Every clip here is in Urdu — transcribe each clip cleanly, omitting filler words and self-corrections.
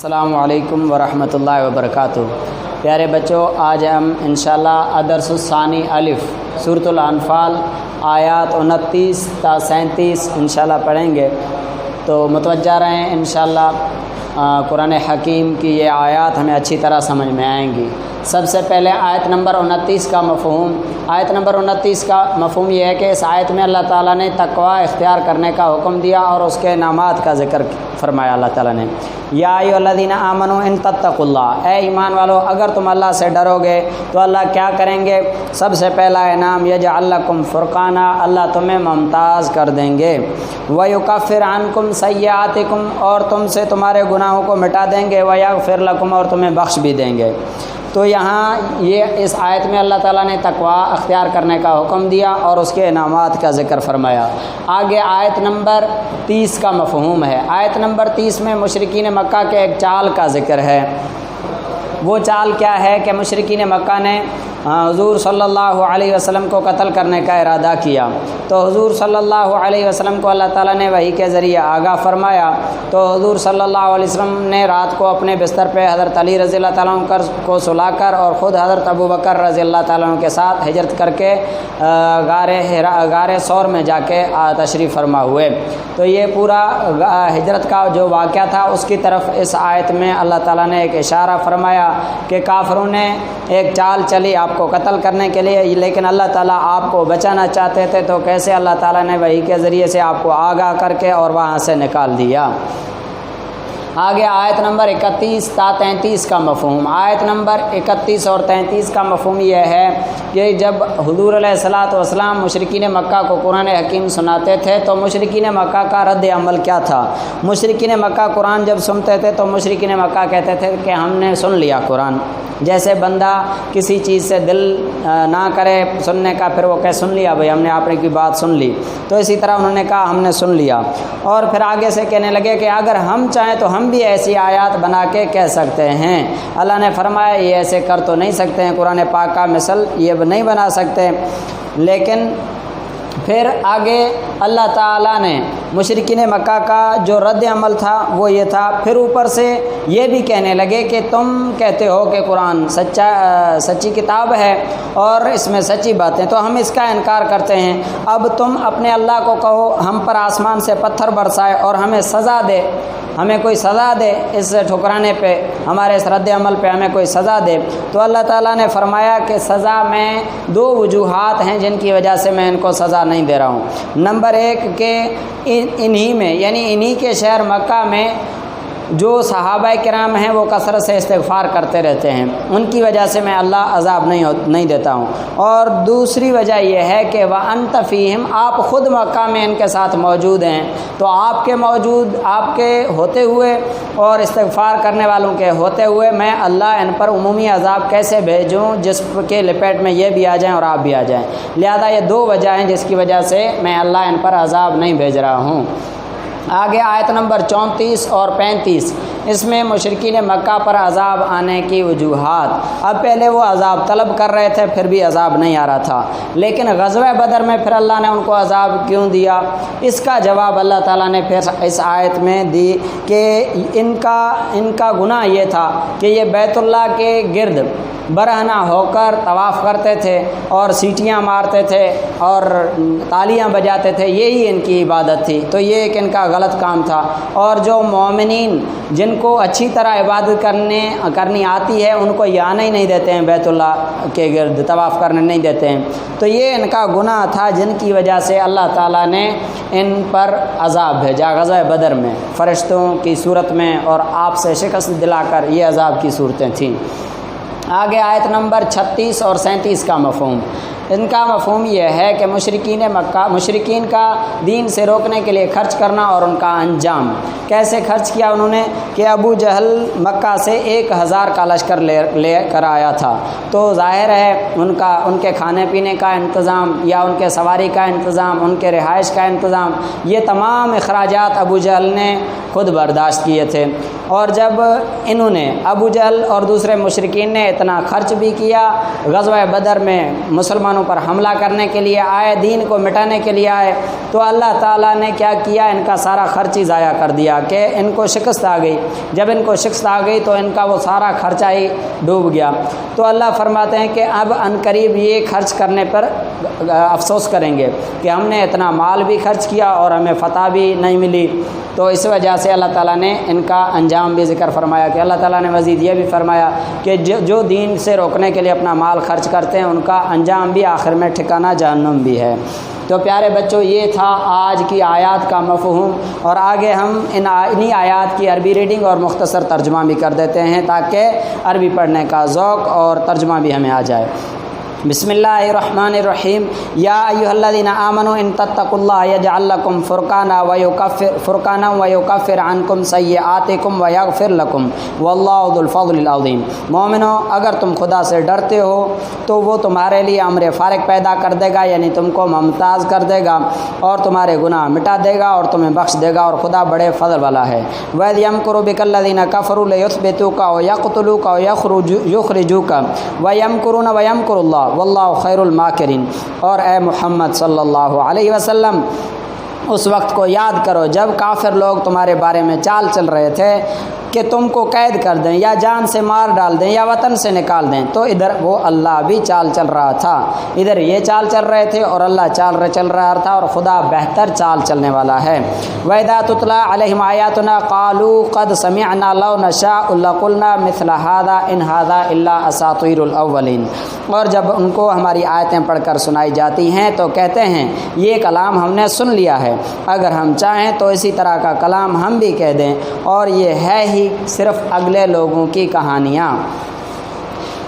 السلام علیکم ورحمۃ اللہ وبرکاتہ۔ پیارے بچوں، آج ہم انشاءاللہ الدرس الثانی الف سورۃ الانفال آیات 29 تا 37 انشاءاللہ پڑھیں گے، تو متوجہ رہیں۔ انشاءاللہ قرآن حکیم کی یہ آیات ہمیں اچھی طرح سمجھ میں آئیں گی۔ سب سے پہلے آیت نمبر 29 کا مفہوم۔ آیت نمبر 29 کا مفہوم یہ ہے کہ اس آیت میں اللہ تعالیٰ نے تقوی اختیار کرنے کا حکم دیا اور اس کے انعامات کا ذکر فرمایا۔ اللہ تعالیٰ نے یا ایھا الذین آمنوا ان تتقوا اللہ، اے ایمان والو اگر تم اللہ سے ڈرو گے تو اللہ کیا کریں گے؟ سب سے پہلا انعام یجعل لکم فرقانا، اللہ تمہیں ممتاز کر دیں گے، ویکفر عنکم سیئاتکم، اور تم سے تمہارے گناہوں کو مٹا دیں گے، ویغفر لکم، اور تمہیں بخش بھی دیں گے۔ تو یہاں یہ اس آیت میں اللہ تعالیٰ نے تقوی اختیار کرنے کا حکم دیا اور اس کے انعامات کا ذکر فرمایا۔ آگے آیت نمبر 30 کا مفہوم ہے۔ آیت نمبر 30 میں مشرکین مکہ کے ایک چال کا ذکر ہے۔ وہ چال کیا ہے کہ مشرکین مکہ نے حضور صلی اللہ علیہ وسلم کو قتل کرنے کا ارادہ کیا، تو حضور صلی اللہ علیہ وسلم کو اللہ تعالیٰ نے وحی کے ذریعے آگاہ فرمایا، تو حضور صلی اللہ علیہ وسلم نے رات کو اپنے بستر پہ حضرت علی رضی اللہ تعالیٰ عنہ کو سلا کر اور خود حضرت ابو بکر رضی اللہ تعالیٰ عنہ کے ساتھ ہجرت کر کے غار ثور میں جا کے تشریف فرما ہوئے۔ تو یہ پورا ہجرت کا جو واقعہ تھا اس کی طرف اس آیت میں اللہ تعالیٰ نے ایک اشارہ فرمایا کہ کافروں نے ایک چال چلی آپ کو قتل کرنے کے لیے، لیکن اللہ تعالیٰ آپ کو بچانا چاہتے تھے، تو کیسے اللہ تعالیٰ نے وحی کے ذریعے سے آپ کو آگاہ کر کے اور وہاں سے نکال دیا۔ آگے آیت نمبر 31 تا 33 کا مفہوم۔ آیت نمبر 31 اور 33 کا مفہوم یہ ہے کہ جب حضور علیہ الصلاۃ والسلام مشرکین مکہ کو قرآن حکیم سناتے تھے تو مشرکین مکہ کا رد عمل کیا تھا؟ مشرکین مکہ قرآن جب سنتے تھے تو مشرکین مکہ کہتے تھے کہ ہم نے سن لیا قرآن۔ جیسے بندہ کسی چیز سے دل نہ کرے سننے کا، پھر وہ کہ سن لیا بھائی، ہم نے آپ کی بات سن لی، تو اسی طرح انہوں نے کہا ہم نے سن لیا، اور پھر آگے سے کہنے لگے کہ اگر ہم چاہیں تو ہم بھی ایسی آیات بنا کے کہہ سکتے ہیں۔ اللہ نے فرمایا یہ ایسے کر تو نہیں سکتے ہیں، قرآن پاک کا مثل یہ نہیں بنا سکتے، لیکن پھر آگے اللہ تعالیٰ نے مشرکین مکہ کا جو رد عمل تھا وہ یہ تھا، پھر اوپر سے یہ بھی کہنے لگے کہ تم کہتے ہو کہ قرآن سچی کتاب ہے اور اس میں سچی باتیں، تو ہم اس کا انکار کرتے ہیں، اب تم اپنے اللہ کو کہو ہم پر آسمان سے پتھر برسائے اور ہمیں سزا دے، ہمیں کوئی سزا دے اس ٹھکرانے پہ، ہمارے اس رد عمل پہ ہمیں کوئی سزا دے۔ تو اللہ تعالیٰ نے فرمایا کہ سزا میں دو وجوہات ہیں جن کی وجہ سے میں ان کو سزا نہیں دے رہا ہوں۔ نمبر ایک کہ انہی میں یعنی انہی کے شہر مکہ میں جو صحابہ کرام ہیں وہ کثرت سے استغفار کرتے رہتے ہیں، ان کی وجہ سے میں اللہ عذاب نہیں دیتا ہوں۔ اور دوسری وجہ یہ ہے کہ وَأَنْتَ فِيهِمْ، آپ خود مکہ میں ان کے ساتھ موجود ہیں، تو آپ کے ہوتے ہوئے اور استغفار کرنے والوں کے ہوتے ہوئے میں اللہ ان پر عمومی عذاب کیسے بھیجوں جس کے لپیٹ میں یہ بھی آ جائیں اور آپ بھی آ جائیں؟ لہذا یہ دو وجہ ہیں جس کی وجہ سے میں اللہ ان پر عذاب نہیں بھیج رہا ہوں۔ آگے آیت نمبر 34 اور 35، اس میں مشرکین مکہ پر عذاب آنے کی وجوہات۔ اب پہلے وہ عذاب طلب کر رہے تھے پھر بھی عذاب نہیں آ رہا تھا، لیکن غزوہ بدر میں پھر اللہ نے ان کو عذاب کیوں دیا؟ اس کا جواب اللہ تعالیٰ نے پھر اس آیت میں دی کہ ان کا گناہ یہ تھا کہ یہ بیت اللہ کے گرد برہنہ ہو کر طواف کرتے تھے اور سیٹیاں مارتے تھے اور تالیاں بجاتے تھے، یہی ان کی عبادت تھی، تو یہ ایک ان کا غلط کام تھا۔ اور جو مومنین جن کو اچھی طرح عبادت کرنی آتی ہے ان کو یہ آنا ہی نہیں دیتے ہیں، بیت اللہ کے گرد طواف کرنے نہیں دیتے ہیں، تو یہ ان کا گناہ تھا جن کی وجہ سے اللہ تعالیٰ نے ان پر عذاب بھیجا غزوہ بدر میں فرشتوں کی صورت میں، اور آپ سے شکست دلا کر یہ عذاب کی صورتیں تھیں۔ آگے آیت نمبر 36 اور 37 کا مفہوم۔ ان کا مفہوم یہ ہے کہ مشرکین کا دین سے روکنے کے لیے خرچ کرنا اور ان کا انجام۔ کیسے خرچ کیا انہوں نے کہ ابو جہل مکہ سے 1000 کا لشکر لے کر آیا تھا، تو ظاہر ہے ان کے کھانے پینے کا انتظام یا ان کے سواری کا انتظام، ان کے رہائش کا انتظام، یہ تمام اخراجات ابو جہل نے خود برداشت کیے تھے۔ اور جب انہوں نے ابو جہل اور دوسرے مشرکین نے اتنا خرچ بھی کیا، غزوہ بدر میں مسلمانوں مسلمانوں پر حملہ کرنے کے لیے آئے، دین کو مٹانے کے لیے آئے، تو اللہ تعالیٰ نے کیا کیا، ان کا سارا خرچ ہی ضائع کر دیا کہ ان کو شکست آ گئی۔ جب ان کو شکست آ گئی تو ان کا وہ سارا خرچہ ہی ڈوب گیا۔ تو اللہ فرماتے ہیں کہ اب عنقریب یہ خرچ کرنے پر افسوس کریں گے کہ ہم نے اتنا مال بھی خرچ کیا اور ہمیں فتح بھی نہیں ملی۔ تو اس وجہ سے اللہ تعالیٰ نے ان کا انجام بھی ذکر فرمایا کہ اللہ تعالیٰ نے مزید یہ بھی فرمایا کہ جو دین سے روکنے کے لیے اپنا مال خرچ کرتے ہیں ان کا انجام بھی آخر میں ٹھکانہ جہنم بھی ہے۔ تو پیارے بچوں، یہ تھا آج کی آیات کا مفہوم، اور آگے ہم انہی آیات کی عربی ریڈنگ اور مختصر ترجمہ بھی کر دیتے ہیں تاکہ عربی پڑھنے کا ذوق اور ترجمہ بھی ہمیں آ جائے۔ بسم اللہ الرحمن الرحیم۔ یا ایھا الذین آمنوا ان تتقوا اللہ یجعل لکم فرقانا ویکفر عنکم سیئاتکم ویغفر لکم واللہ ذو الفضل العظیم۔ مومنو، اگر تم خدا سے ڈرتے ہو تو وہ تمہارے لیے امر فارغ پیدا کر دے گا، یعنی تم کو ممتاز کر دے گا اور تمہارے گناہ مٹا دے گا اور تمہیں بخش دے گا، اور خدا بڑے فضل والا ہے۔ وَإِذْ يَمْكُرُ بِكَ الَّذِينَ كَفَرُوا لِيُثْبِتُوكَ وَيَقْتُلُوكَ وَيُخْرِجُوكَ وَيَمْكُرُونَ وَيَمْكُرُ اللَّهُ واللہ خیر الماکرین۔ اور اے محمد صلی اللہ علیہ وسلم، اس وقت کو یاد کرو جب کافر لوگ تمہارے بارے میں چال چل رہے تھے کہ تم کو قید کر دیں یا جان سے مار ڈال دیں یا وطن سے نکال دیں، تو ادھر وہ اللہ بھی چال چل رہا تھا، ادھر یہ چال چل رہے تھے اور اللہ چل رہا تھا، اور خدا بہتر چال چلنے والا ہے۔ وَإِذَا تُتْلَىٰ عَلَيْهِمْ آيَاتُنَا قَالُوا قَدْ سَمِعْنَا لَوْ نَشَاءُ لَقُلْنَا مِثْلَ هَٰذَا إِنْ هَٰذَا إِلَّا أَسَاطِيرُ الْأَوَّلِينَ۔ اور جب ان کو ہماری آیتیں پڑھ کر سنائی جاتی ہیں تو کہتے ہیں یہ کلام ہم نے سن لیا ہے، اگر ہم چاہیں تو اسی طرح کا کلام ہم بھی کہہ دیں، اور یہ ہے ہی صرف اگلے لوگوں کی کہانیاں۔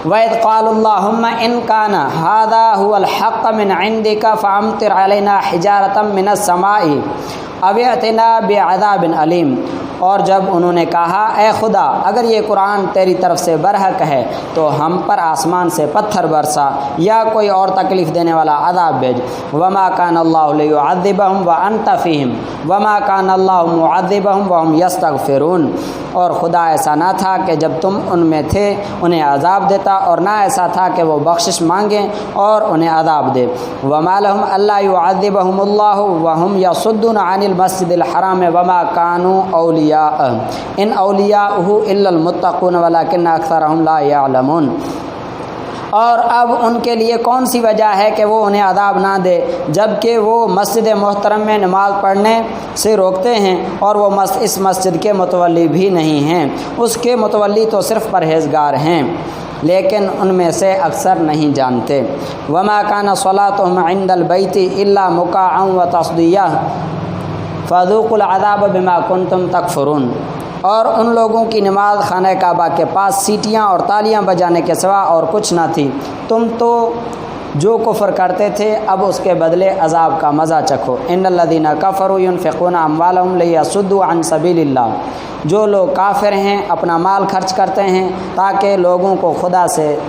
وَإِذْ قَالُوا اللَّهُمَّ إِنْ كَانَ هَٰذَا هُوَ الْحَقَّ مِنْ عِنْدِكَ فَأَمْطِرْ عَلَيْنَا حِجَارَةً مِّنَ السَّمَاءِ أَوِ ائْتِنَا بِعَذَابٍ أَلِيمٍ۔ اور جب انہوں نے کہا اے خدا، اگر یہ قرآن تیری طرف سے برحق ہے تو ہم پر آسمان سے پتھر برسا یا کوئی اور تکلیف دینے والا عذاب بھیج۔ وما کان اللہ لیعذبہم وانت فیہم وما کان اللہ معذبہم وہم یستغفرون۔ اور خدا ایسا نہ تھا کہ جب تم ان میں تھے انہیں عذاب دیتا، اور نہ ایسا تھا کہ وہ بخشش مانگیں اور انہیں عذاب دے۔ وما لہم الا یعذبہم اللہ وہم یصدون عن المسجد الحرام وما کانوا اولیاء ان اولیاءہ الا المتقون ولکن اکثرہم لا یعلمون۔ اور اب ان کے لیے کون سی وجہ ہے کہ وہ انہیں عذاب نہ دے، جب کہ وہ مسجد محترم میں نماز پڑھنے سے روکتے ہیں اور وہ اس مسجد کے متولی بھی نہیں ہیں، اس کے متولی تو صرف پرہیزگار ہیں، لیکن ان میں سے اکثر نہیں جانتے۔ وما کان صلاتهم عند البیت الا مکاء وتصدیہ فذوقوا العذاب بما کنتم تکفرون۔ اور ان لوگوں کی نماز خانہ کعبہ کے پاس سیٹیاں اور تالیاں بجانے کے سوا اور کچھ نہ تھی، تم تو جو کفر کرتے تھے اب اس کے بدلے عذاب کا مزہ چکھو۔ ان الذین کفروا ينفقون اموالهم لیصدوا عن سبیل اللہ۔ جو لوگ کافر ہیں اپنا مال خرچ کرتے ہیں تاکہ لوگوں کو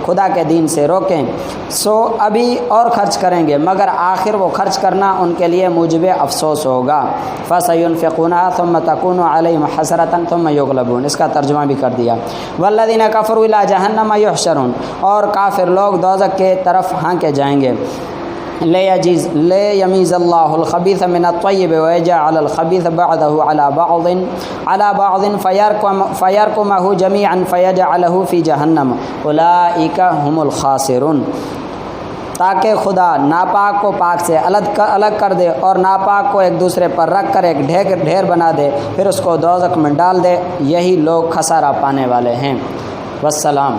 خدا کے دین سے روکیں، سو ابھی اور خرچ کریں گے مگر آخر وہ خرچ کرنا ان کے لیے موجب افسوس ہوگا۔ فَسَيُنْفِقُونَهَا ثُمَّ تَكُونُ عَلَيْهِمْ حَسْرَةً ثُمَّ يُغْلَبُونَ۔ اس کا ترجمہ بھی کر دیا۔ وَالَّذِينَ كَفَرُوا إِلَىٰ جَهَنَّمَ يُحْشَرُونَ۔ اور کافر لوگ دوزخ کے طرف ہانکے جائیں گے۔ لیمیز اللہ الخبیث من الطیب ویجعل الخبیث بعضہ علی بعض فیرکمہ جمیعا فیجعلہ فی جہنم اولئک هم الخاسرون۔ تاکہ خدا ناپاک کو پاک سے الگ کر دے اور ناپاک کو ایک دوسرے پر رکھ کر ایک ڈھیر بنا دے، پھر اس کو دوزخ میں ڈال دے، یہی لوگ خسارہ پانے والے ہیں۔ والسلام۔